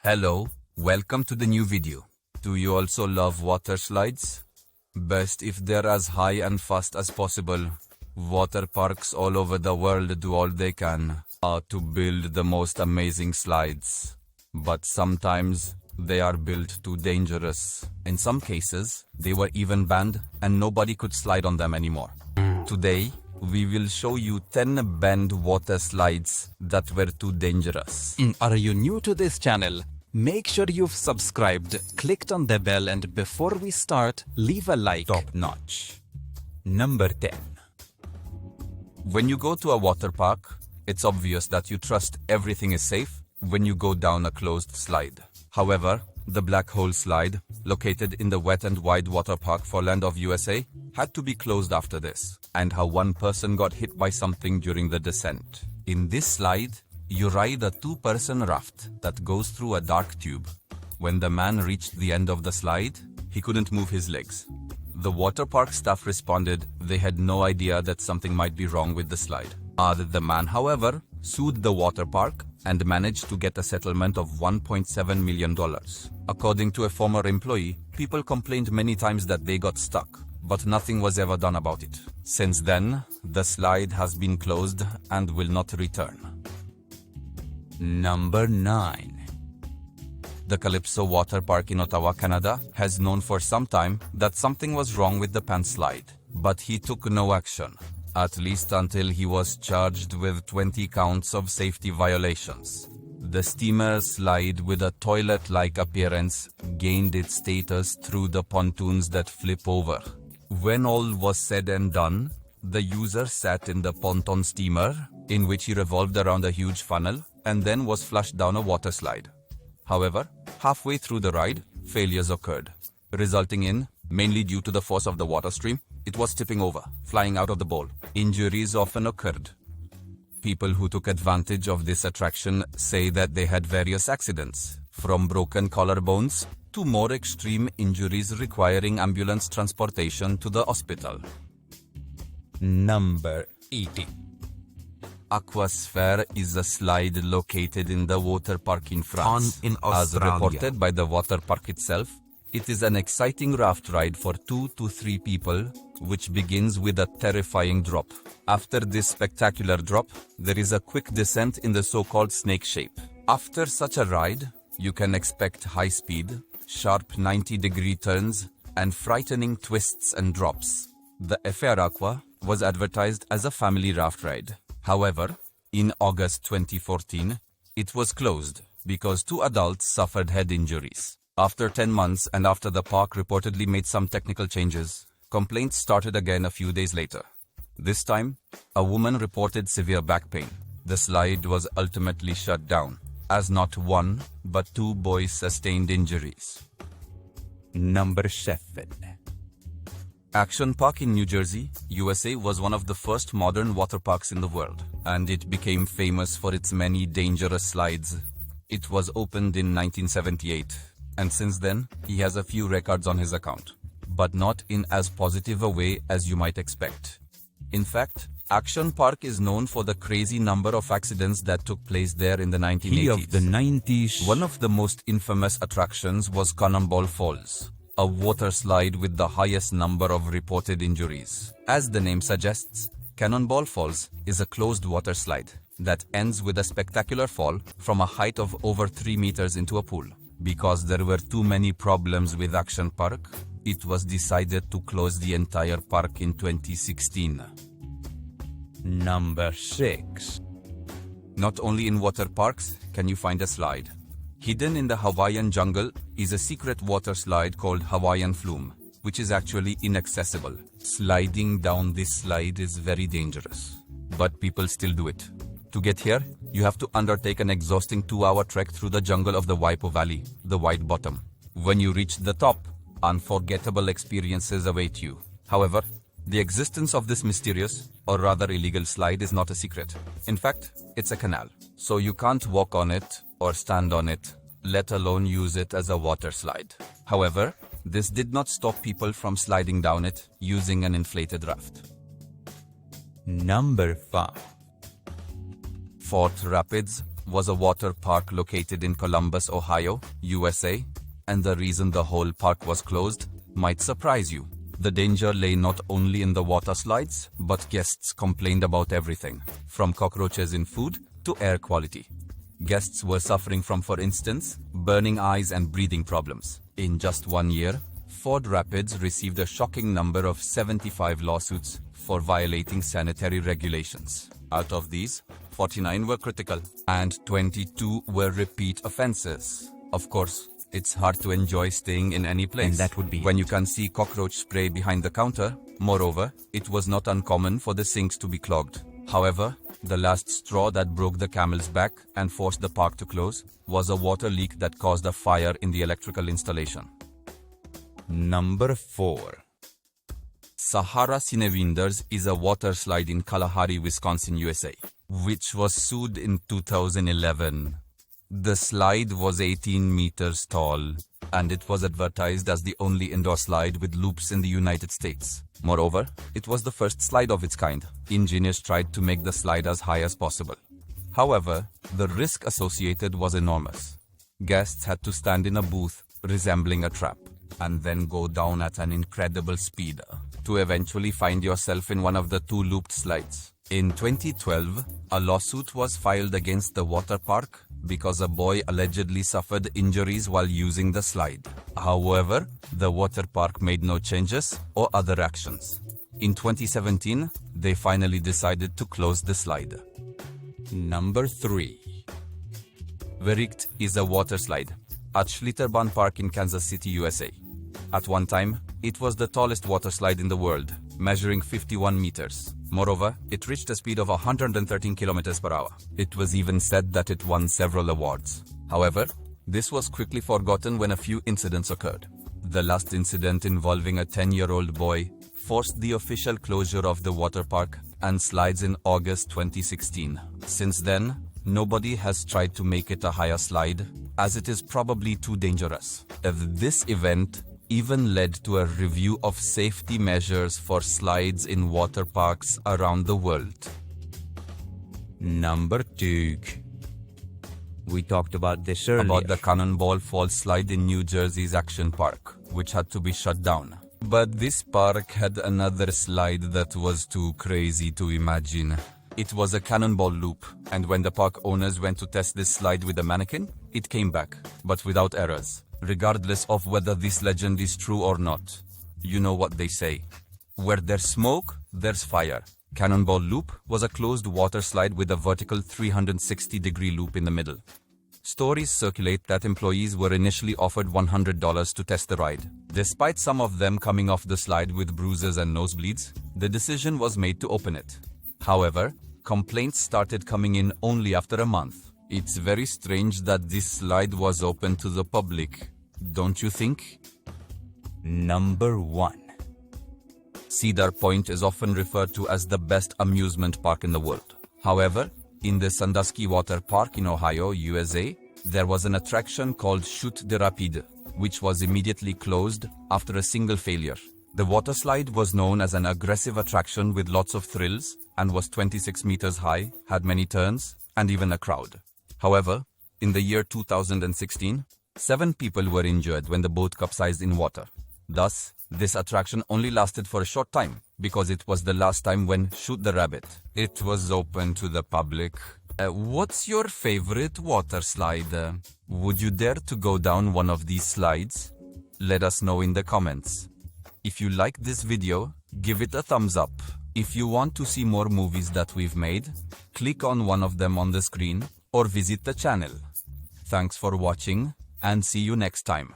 Hello, welcome to the new video. Do you also love water slides? Best if they're as high and fast as possible. Water parks all over the world do all they can to build the most amazing slides. But sometimes they are built too dangerous. In some cases, they were even banned and nobody could slide on them anymore. Today, we will show you 10 banned water slides that were too dangerous. Are you new to this channel? Make sure you've subscribed, clicked on the bell, and before we start, leave a like. Top notch. Number 10. When you go to a water park, it's obvious that you trust everything is safe when you go down a closed slide. However, the Black Hole slide, located in the Wet and Wide Water Park for Land of USA, had to be closed after this, and how one person got hit by something during the descent. In this slide, you ride a two-person raft that goes through a dark tube. When the man reached the end of the slide, he couldn't move his legs. The water park staff responded they had no idea that something might be wrong with the slide. The man, however, sued the water park and managed to get a settlement of $1.7 million. According to a former employee, people complained many times that they got stuck, but nothing was ever done about it. Since then, the slide has been closed and will not return. Number 9. The Calypso Water Park in Ottawa, Canada has known for some time that something was wrong with the pant slide, but he took no action, at least until he was charged with 20 counts of safety violations. The steamer slide with a toilet-like appearance gained its status through the pontoons that flip over. When all was said and done, the user sat in the ponton steamer, in which he revolved around a huge funnel, and then was flushed down a water slide. However, halfway through the ride, failures occurred, resulting in, mainly due to the force of the water stream, it was tipping over, flying out of the bowl. Injuries often occurred. People who took advantage of this attraction say that they had various accidents, from broken collarbones to more extreme injuries requiring ambulance transportation to the hospital. Number 80. Aquasphere is a slide located in the water park in France. In Australia. As reported by the water park itself, it is an exciting raft ride for 2 to 3 people, which begins with a terrifying drop. After this spectacular drop, there is a quick descent in the so-called snake shape. After such a ride, you can expect high speed, sharp 90-degree turns, and frightening twists and drops. The Affair Aqua was advertised as a family raft ride. However, in August 2014, it was closed because 2 adults suffered head injuries. After 10 months and after the park reportedly made some technical changes, complaints started again a few days later. This time, a woman reported severe back pain. The slide was ultimately shut down, as not 1 but 2 boys sustained injuries. Number 7. Action Park in New Jersey, USA was one of the first modern water parks in the world, and it became famous for its many dangerous slides. It was opened in 1978, and since then, he has a few records on his account, but not in as positive a way as you might expect. In fact, Action Park is known for the crazy number of accidents that took place there in the 1980s. One of the most infamous attractions was Cannonball Falls, a water slide with the highest number of reported injuries. As the name suggests, Cannonball Falls is a closed water slide that ends with a spectacular fall from a height of over 3 meters into a pool. Because there were too many problems with Action Park, it was decided to close the entire park in 2016. Number 6. Not only in water parks can you find a slide. Hidden in the Hawaiian jungle is a secret water slide called Hawaiian Flume, which is actually inaccessible. Sliding down this slide is very dangerous, but people still do it. To get here, you have to undertake an exhausting 2-hour trek through the jungle of the Waipo Valley, the White Bottom. When you reach the top, unforgettable experiences await you. However, the existence of this mysterious, or rather illegal slide is not a secret. In fact, it's a canal, so you can't walk on it or stand on it, let alone use it as a water slide. However, this did not stop people from sliding down it using an inflated raft. Number 5. Fort Rapids, was a water park located in Columbus, Ohio, USA, and the reason the whole park was closed might surprise you. The danger lay not only in the water slides, but guests complained about everything, from cockroaches in food to air quality. Guests were suffering from, for instance, burning eyes and breathing problems. In just 1 year, Ford Rapids received a shocking number of 75 lawsuits for violating sanitary regulations. Out of these, 49 were critical and 22 were repeat offenses. Of course, it's hard to enjoy staying in any place And that would be when you can see cockroach spray behind the counter. Moreover, it was not uncommon for the sinks to be clogged. However, the last straw that broke the camel's back and forced the park to close was a water leak that caused a fire in the electrical installation. Number 4. Sahara Cinewinders is a water slide in Kalahari, Wisconsin, USA, which was sued in 2011. The slide was 18 meters tall, and it was advertised as the only indoor slide with loops in the United States. Moreover, it was the first slide of its kind. Engineers tried to make the slide as high as possible. However, the risk associated was enormous. Guests had to stand in a booth resembling a trap, and then go down at an incredible speed to eventually find yourself in one of the two looped slides. In 2012, a lawsuit was filed against the water park because a boy allegedly suffered injuries while using the slide. However, the water park made no changes or other actions. In 2017, they finally decided to close the slide. Number 3. Vericht is a water slide at Schlitterbahn Park in Kansas City, USA. At one time, it was the tallest water slide in the world, measuring 51 meters. Moreover, it reached a speed of 113 kilometers per hour. It was even said that it won several awards. However, this was quickly forgotten when a few incidents occurred. The last incident, involving a 10-year-old boy, forced the official closure of the water park and slides in August 2016. Since then, nobody has tried to make it a higher slide, as it is probably too dangerous. This event even led to a review of safety measures for slides in water parks around the world. Number 2. We talked about this earlier. About the Cannonball Falls slide in New Jersey's Action Park, which had to be shut down. But this park had another slide that was too crazy to imagine. It was a cannonball loop, and when the park owners went to test this slide with a mannequin, it came back, but without errors. Regardless of whether this legend is true or not, you know what they say. Where there's smoke, there's fire. Cannonball Loop was a closed water slide with a vertical 360-degree loop in the middle. Stories circulate that employees were initially offered $100 to test the ride. Despite some of them coming off the slide with bruises and nosebleeds, the decision was made to open it. However, complaints started coming in only after a month. It's very strange that this slide was open to the public, don't you think? Number 1. Cedar Point is often referred to as the best amusement park in the world. However, in the Sandusky Water Park in Ohio, USA, there was an attraction called Chute de Rapide, which was immediately closed after a single failure. The water slide was known as an aggressive attraction with lots of thrills and was 26 meters high, had many turns, and even a crowd. However, in the year 2016, 7 people were injured when the boat capsized in water. Thus, this attraction only lasted for a short time, because it was the last time when Shoot the Rabbit. It was open to the public. What's your favorite water slide? Would you dare to go down one of these slides? Let us know in the comments. If you like this video, give it a thumbs up. If you want to see more movies that we've made, click on one of them on the screen or visit the channel. Thanks for watching and see you next time.